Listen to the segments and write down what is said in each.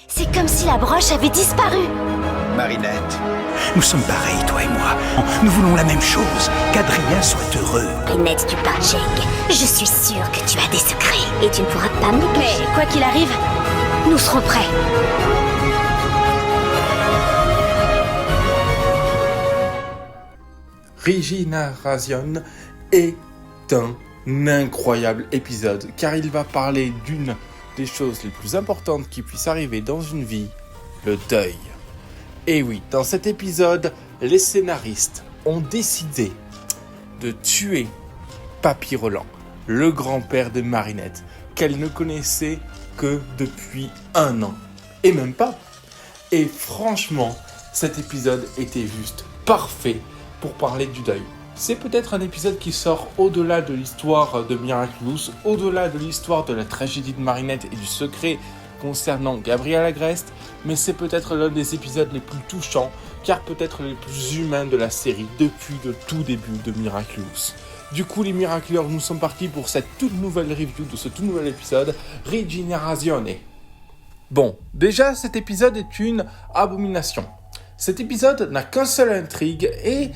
C'est comme si la broche avait disparu. Marinette, nous sommes pareils, toi et moi. Nous voulons la même chose, qu'Adrien soit heureux. Marinette du Parcheng, je suis sûre que tu as des secrets et tu ne pourras pas me les cacher. Mais quoi qu'il arrive, nous serons prêts. Regeneration est un incroyable épisode car il va parler d'une des choses les plus importantes qui puissent arriver dans une vie, le deuil. Et oui, dans cet épisode, les scénaristes ont décidé de tuer Papy Roland, le grand-père de Marinette, qu'elle ne connaissait que depuis 1 an. Et même pas. Et franchement, cet épisode était juste parfait pour parler du deuil. C'est peut-être un épisode qui sort au-delà de l'histoire de Miraculous, au-delà de l'histoire de la tragédie de Marinette et du secret concernant Gabriel Agreste, mais c'est peut-être l'un des épisodes les plus touchants, car peut-être les plus humains de la série depuis le tout début de Miraculous. Du coup, les Miraculeurs, nous sommes partis pour cette toute nouvelle review de ce tout nouvel épisode, Regenerazione. Bon, déjà, cet épisode est une abomination. Cet épisode n'a qu'une seule intrigue et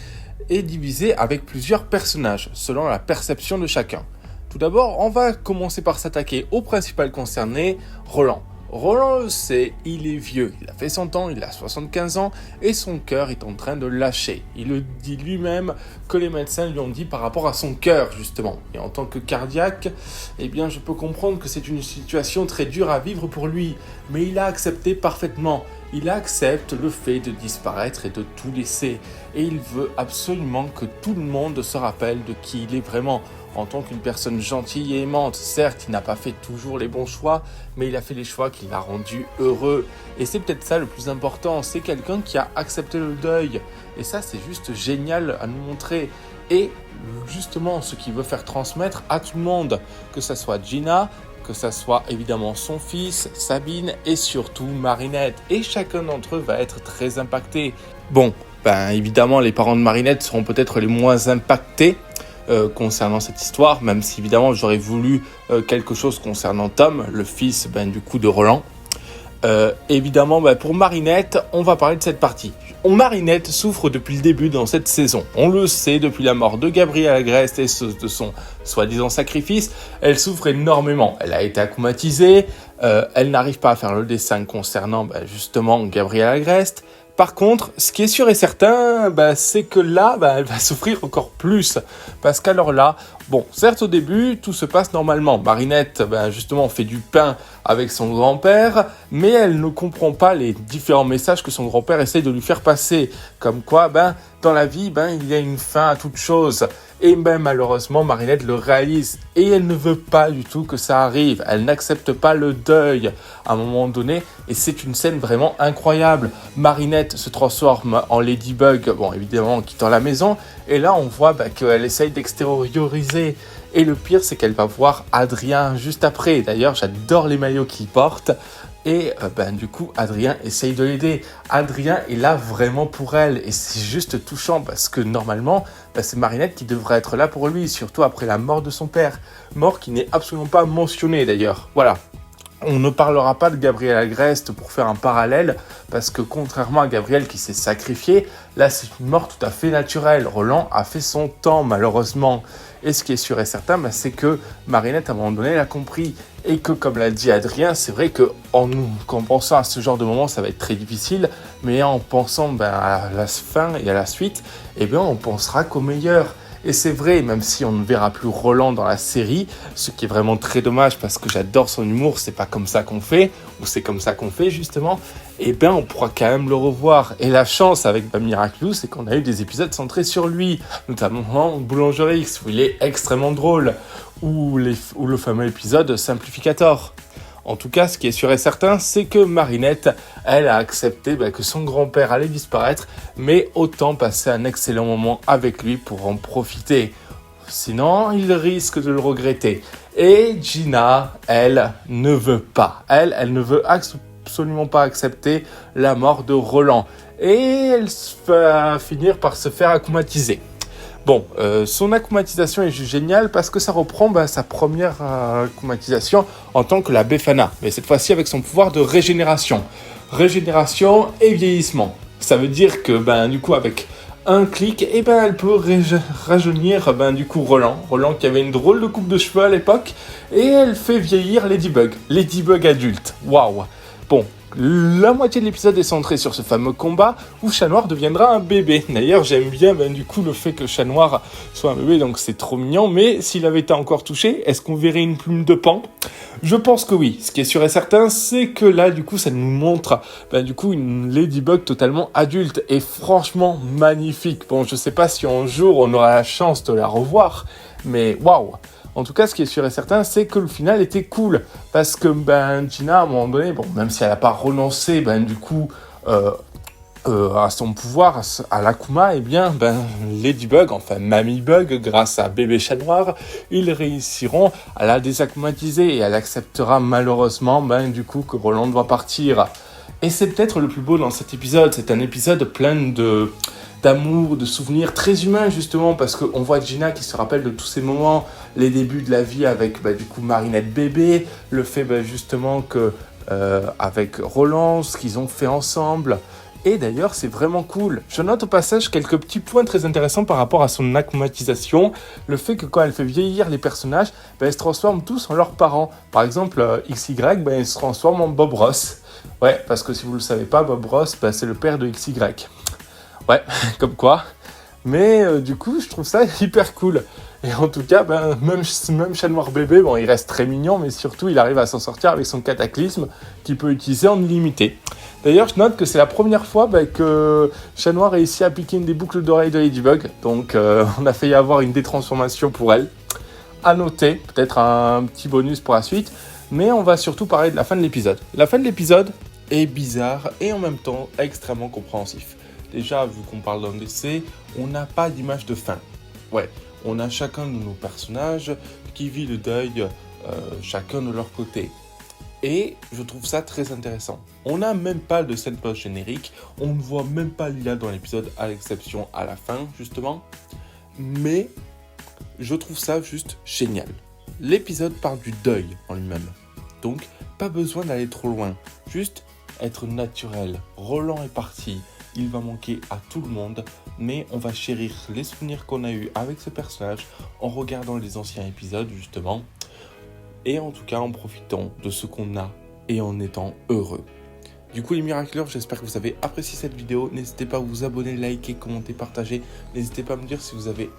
est divisé avec plusieurs personnages, selon la perception de chacun. Tout d'abord, on va commencer par s'attaquer au principal concerné, Roland. Roland le sait, il est vieux, il a fait 100 ans, il a 75 ans et son cœur est en train de lâcher. Il le dit lui-même que les médecins lui ont dit par rapport à son cœur justement. Et en tant que cardiaque, eh bien je peux comprendre que c'est une situation très dure à vivre pour lui, mais il a accepté parfaitement. Il accepte le fait de disparaître et de tout laisser. Et il veut absolument que tout le monde se rappelle de qui il est vraiment. En tant qu'une personne gentille et aimante, certes, il n'a pas fait toujours les bons choix, mais il a fait les choix qui l'ont rendu heureux. Et c'est peut-être ça le plus important, c'est quelqu'un qui a accepté le deuil. Et ça, c'est juste génial à nous montrer. Et justement, ce qu'il veut faire transmettre à tout le monde, que ce soit Gina, que ça soit évidemment son fils, Sabine et surtout Marinette. Et chacun d'entre eux va être très impacté. Bon, évidemment, les parents de Marinette seront peut-être les moins impactés concernant cette histoire, même si évidemment j'aurais voulu quelque chose concernant Tom, le fils du coup de Roland. Évidemment, pour Marinette, on va parler de cette partie. Marinette souffre depuis le début dans cette saison. On le sait, depuis la mort de Gabriel Agreste et de son soi-disant sacrifice, elle souffre énormément. Elle a été akumatisée, elle n'arrive pas à faire le dessin concernant justement Gabriel Agreste. Par contre, ce qui est sûr et certain, c'est que là, elle va souffrir encore plus. Parce qu'alors là, bon, certes au début, tout se passe normalement. Marinette, justement, fait du pain avec son grand-père, mais elle ne comprend pas les différents messages que son grand-père essaye de lui faire passer. Comme quoi, dans la vie, il y a une fin à toute chose. Et malheureusement, Marinette le réalise. Et elle ne veut pas du tout que ça arrive. Elle n'accepte pas le deuil à un moment donné. Et c'est une scène vraiment incroyable. Marinette se transforme en Ladybug, bon, évidemment en quittant la maison. Et là, on voit qu'elle essaye d'extérioriser. Et le pire, c'est qu'elle va voir Adrien juste après. D'ailleurs, j'adore les maillots qu'il porte. Et du coup, Adrien essaye de l'aider. Adrien est là vraiment pour elle. Et c'est juste touchant parce que normalement, c'est Marinette qui devrait être là pour lui. Surtout après la mort de son père. Mort qui n'est absolument pas mentionnée d'ailleurs. Voilà. On ne parlera pas de Gabriel Agreste pour faire un parallèle, parce que contrairement à Gabriel qui s'est sacrifié, là c'est une mort tout à fait naturelle. Roland a fait son temps malheureusement. Et ce qui est sûr et certain, c'est que Marinette à un moment donné l'a compris. Et que comme l'a dit Adrien, c'est vrai qu'en pensant à ce genre de moment, ça va être très difficile. Mais en pensant à la fin et à la suite, on pensera qu'au meilleur. Et c'est vrai, même si on ne verra plus Roland dans la série, ce qui est vraiment très dommage parce que j'adore son humour, c'est pas comme ça qu'on fait, ou c'est comme ça qu'on fait justement, on pourra quand même le revoir. Et la chance avec Miraculous, c'est qu'on a eu des épisodes centrés sur lui, notamment Boulangerie X, où il est extrêmement drôle, ou le fameux épisode Simplificator. En tout cas, ce qui est sûr et certain, c'est que Marinette, elle a accepté que son grand-père allait disparaître, mais autant passer un excellent moment avec lui pour en profiter. Sinon, il risque de le regretter. Et Gina, elle ne veut pas. Elle ne veut absolument pas accepter la mort de Roland. Et elle va finir par se faire akumatiser. Bon, son akumatisation est juste géniale parce que ça reprend sa première akumatisation en tant que la Befana, mais cette fois-ci avec son pouvoir de régénération. Régénération et vieillissement. Ça veut dire que du coup avec un clic, elle peut rajeunir du coup Roland qui avait une drôle de coupe de cheveux à l'époque, et elle fait vieillir Ladybug adulte. Waouh. Bon, la moitié de l'épisode est centrée sur ce fameux combat où Chat Noir deviendra un bébé. D'ailleurs, j'aime bien du coup le fait que Chat Noir soit un bébé, donc c'est trop mignon. Mais s'il avait été encore touché, est-ce qu'on verrait une plume de pan ? Je pense que oui. Ce qui est sûr et certain, c'est que là, du coup, ça nous montre du coup une Ladybug totalement adulte et franchement magnifique. Bon, je sais pas si un jour on aura la chance de la revoir, mais waouh. En tout cas, ce qui est sûr et certain, c'est que le final était cool. Parce que Gina, à un moment donné, même si elle n'a pas renoncé du coup à son pouvoir, à l'Akuma, Ladybug, enfin Mamie Bug, grâce à bébé Chat Noir, ils réussiront à la désakumatiser et elle acceptera malheureusement du coup que Roland doit partir. Et c'est peut-être le plus beau dans cet épisode. C'est un épisode plein d'amour, de souvenirs très humains justement, parce qu'on voit Gina qui se rappelle de tous ces moments, les débuts de la vie avec du coup Marinette bébé, le fait justement que avec Roland, ce qu'ils ont fait ensemble. Et d'ailleurs, c'est vraiment cool. Je note au passage quelques petits points très intéressants par rapport à son akumatisation. Le fait que quand elle fait vieillir les personnages, ils se transforment tous en leurs parents. Par exemple, XY, il se transforme en Bob Ross. Ouais, parce que si vous ne le savez pas, Bob Ross, c'est le père de XY. Ouais, comme quoi. Mais du coup, je trouve ça hyper cool. Et en tout cas, même Chat Noir bébé, il reste très mignon, mais surtout, il arrive à s'en sortir avec son cataclysme qu'il peut utiliser en illimité. D'ailleurs, je note que c'est la première fois que Chat Noir réussit à piquer une des boucles d'oreilles de Ladybug. Donc, on a failli avoir une détransformation pour elle. À noter, peut-être un petit bonus pour la suite. Mais on va surtout parler de la fin de l'épisode. La fin de l'épisode est bizarre et en même temps extrêmement compréhensif. Déjà, vu qu'on parle d'un décès, on n'a pas d'image de fin. Ouais, on a chacun de nos personnages qui vit le deuil, chacun de leur côté. Et je trouve ça très intéressant. On n'a même pas de scène post-générique, on ne voit même pas Lila dans l'épisode, à l'exception à la fin, justement. Mais je trouve ça juste génial. L'épisode parle du deuil en lui-même. Donc, pas besoin d'aller trop loin. Juste être naturel. Roland est parti. Il va manquer à tout le monde. Mais on va chérir les souvenirs qu'on a eus avec ce personnage en regardant les anciens épisodes, justement. Et en tout cas, en profitant de ce qu'on a et en étant heureux. Du coup, les Miracleurs, j'espère que vous avez apprécié cette vidéo. N'hésitez pas à vous abonner, liker, commenter, partager. N'hésitez pas à me dire si vous avez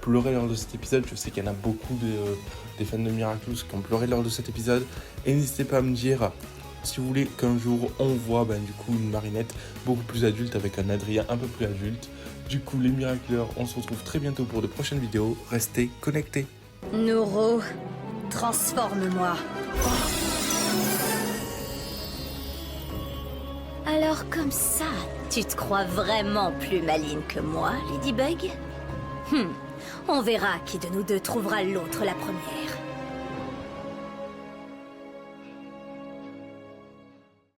pleuré lors de cet épisode. Je sais qu'il y en a beaucoup des fans de Miraclous qui ont pleuré lors de cet épisode. Et n'hésitez pas à me dire si vous voulez qu'un jour on voit du coup une Marinette beaucoup plus adulte avec un Adrien un peu plus adulte. Du coup, les Miracleurs, on se retrouve très bientôt pour de prochaines vidéos. Restez connectés. Noro, transforme-moi. Alors comme ça, tu te crois vraiment plus maligne que moi, Ladybug ? On verra qui de nous deux trouvera l'autre la première.